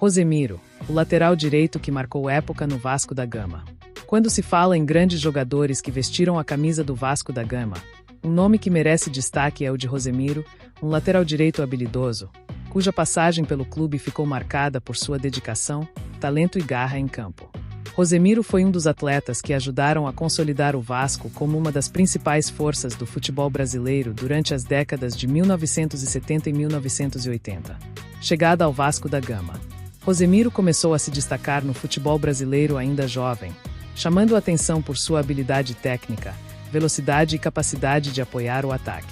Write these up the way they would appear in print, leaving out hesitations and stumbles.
Rosemiro, o lateral direito que marcou época no Vasco da Gama. Quando se fala em grandes jogadores que vestiram a camisa do Vasco da Gama, um nome que merece destaque é o de Rosemiro, um lateral direito habilidoso, cuja passagem pelo clube ficou marcada por sua dedicação, talento e garra em campo. Rosemiro foi um dos atletas que ajudaram a consolidar o Vasco como uma das principais forças do futebol brasileiro durante as décadas de 1970 e 1980. Chegada ao Vasco da Gama, Rosemiro começou a se destacar no futebol brasileiro ainda jovem, chamando a atenção por sua habilidade técnica, velocidade e capacidade de apoiar o ataque.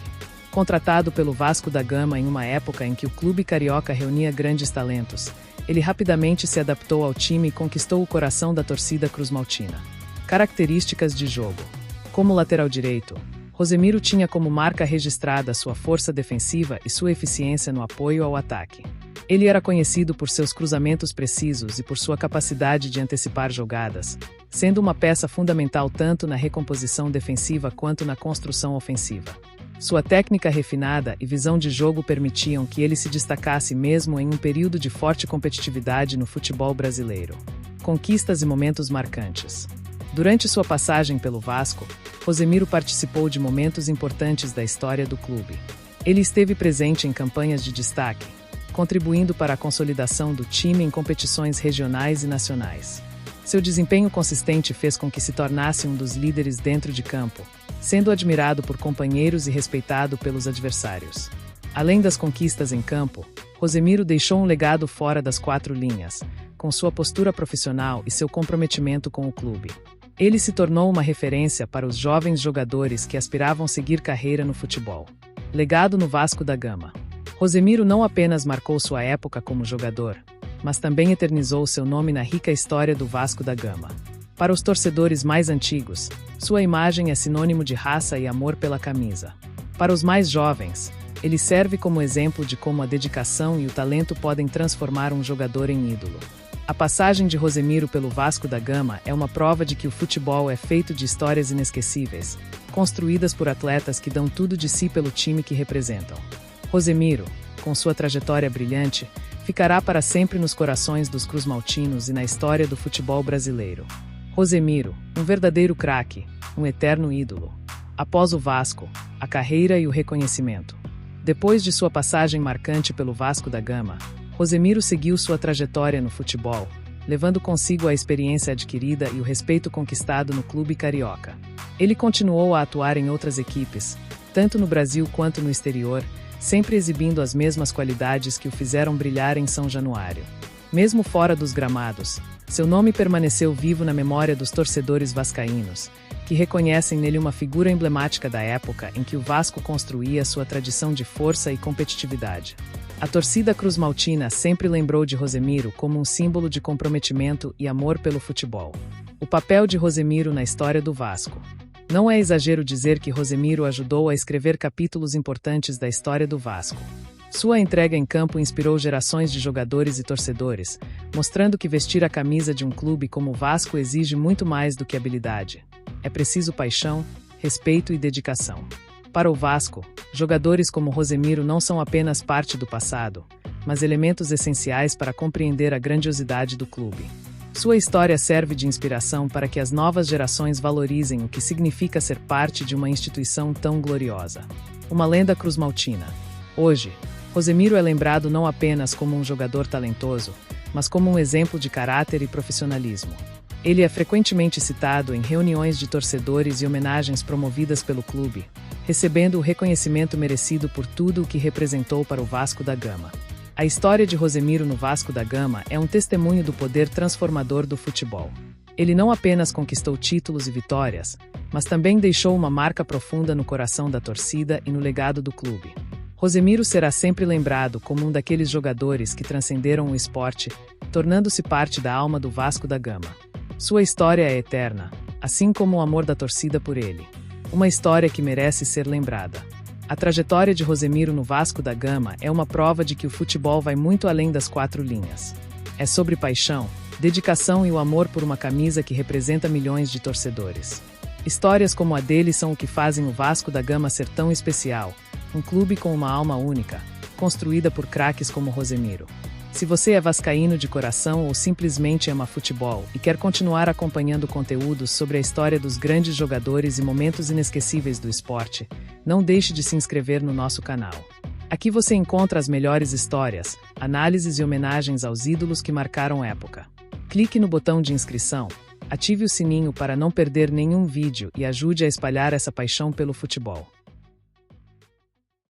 Contratado pelo Vasco da Gama em uma época em que o clube carioca reunia grandes talentos, ele rapidamente se adaptou ao time e conquistou o coração da torcida cruzmaltina. Características de jogo. Como lateral direito, Rosemiro tinha como marca registrada sua força defensiva e sua eficiência no apoio ao ataque. Ele era conhecido por seus cruzamentos precisos e por sua capacidade de antecipar jogadas, sendo uma peça fundamental tanto na recomposição defensiva quanto na construção ofensiva. Sua técnica refinada e visão de jogo permitiam que ele se destacasse mesmo em um período de forte competitividade no futebol brasileiro. Conquistas e momentos marcantes. Durante sua passagem pelo Vasco, Rosemiro participou de momentos importantes da história do clube. Ele esteve presente em campanhas de destaque, contribuindo para a consolidação do time em competições regionais e nacionais. Seu desempenho consistente fez com que se tornasse um dos líderes dentro de campo, sendo admirado por companheiros e respeitado pelos adversários. Além das conquistas em campo, Rosemiro deixou um legado fora das quatro linhas, com sua postura profissional e seu comprometimento com o clube. Ele se tornou uma referência para os jovens jogadores que aspiravam seguir carreira no futebol. Legado no Vasco da Gama. Rosemiro não apenas marcou sua época como jogador, mas também eternizou seu nome na rica história do Vasco da Gama. Para os torcedores mais antigos, sua imagem é sinônimo de raça e amor pela camisa. Para os mais jovens, ele serve como exemplo de como a dedicação e o talento podem transformar um jogador em ídolo. A passagem de Rosemiro pelo Vasco da Gama é uma prova de que o futebol é feito de histórias inesquecíveis, construídas por atletas que dão tudo de si pelo time que representam. Rosemiro, com sua trajetória brilhante, ficará para sempre nos corações dos cruzmaltinos e na história do futebol brasileiro. Rosemiro, um verdadeiro craque, um eterno ídolo. Após o Vasco, a carreira e o reconhecimento. Depois de sua passagem marcante pelo Vasco da Gama, Rosemiro seguiu sua trajetória no futebol, levando consigo a experiência adquirida e o respeito conquistado no clube carioca. Ele continuou a atuar em outras equipes, tanto no Brasil quanto no exterior, sempre exibindo as mesmas qualidades que o fizeram brilhar em São Januário. Mesmo fora dos gramados, seu nome permaneceu vivo na memória dos torcedores vascaínos, que reconhecem nele uma figura emblemática da época em que o Vasco construía sua tradição de força e competitividade. A torcida cruzmaltina sempre lembrou de Rosemiro como um símbolo de comprometimento e amor pelo futebol. O papel de Rosemiro na história do Vasco. Não é exagero dizer que Rosemiro ajudou a escrever capítulos importantes da história do Vasco. Sua entrega em campo inspirou gerações de jogadores e torcedores, mostrando que vestir a camisa de um clube como o Vasco exige muito mais do que habilidade. É preciso paixão, respeito e dedicação. Para o Vasco, jogadores como Rosemiro não são apenas parte do passado, mas elementos essenciais para compreender a grandiosidade do clube. Sua história serve de inspiração para que as novas gerações valorizem o que significa ser parte de uma instituição tão gloriosa. Uma lenda cruzmaltina. Hoje, Rosemiro é lembrado não apenas como um jogador talentoso, mas como um exemplo de caráter e profissionalismo. Ele é frequentemente citado em reuniões de torcedores e homenagens promovidas pelo clube, recebendo o reconhecimento merecido por tudo o que representou para o Vasco da Gama. A história de Rosemiro no Vasco da Gama é um testemunho do poder transformador do futebol. Ele não apenas conquistou títulos e vitórias, mas também deixou uma marca profunda no coração da torcida e no legado do clube. Rosemiro será sempre lembrado como um daqueles jogadores que transcenderam o esporte, tornando-se parte da alma do Vasco da Gama. Sua história é eterna, assim como o amor da torcida por ele. Uma história que merece ser lembrada. A trajetória de Rosemiro no Vasco da Gama é uma prova de que o futebol vai muito além das quatro linhas. É sobre paixão, dedicação e o amor por uma camisa que representa milhões de torcedores. Histórias como a dele são o que fazem o Vasco da Gama ser tão especial, um clube com uma alma única, construída por craques como Rosemiro. Se você é vascaíno de coração ou simplesmente ama futebol e quer continuar acompanhando conteúdos sobre a história dos grandes jogadores e momentos inesquecíveis do esporte, não deixe de se inscrever no nosso canal. Aqui você encontra as melhores histórias, análises e homenagens aos ídolos que marcaram época. Clique no botão de inscrição, ative o sininho para não perder nenhum vídeo e ajude a espalhar essa paixão pelo futebol.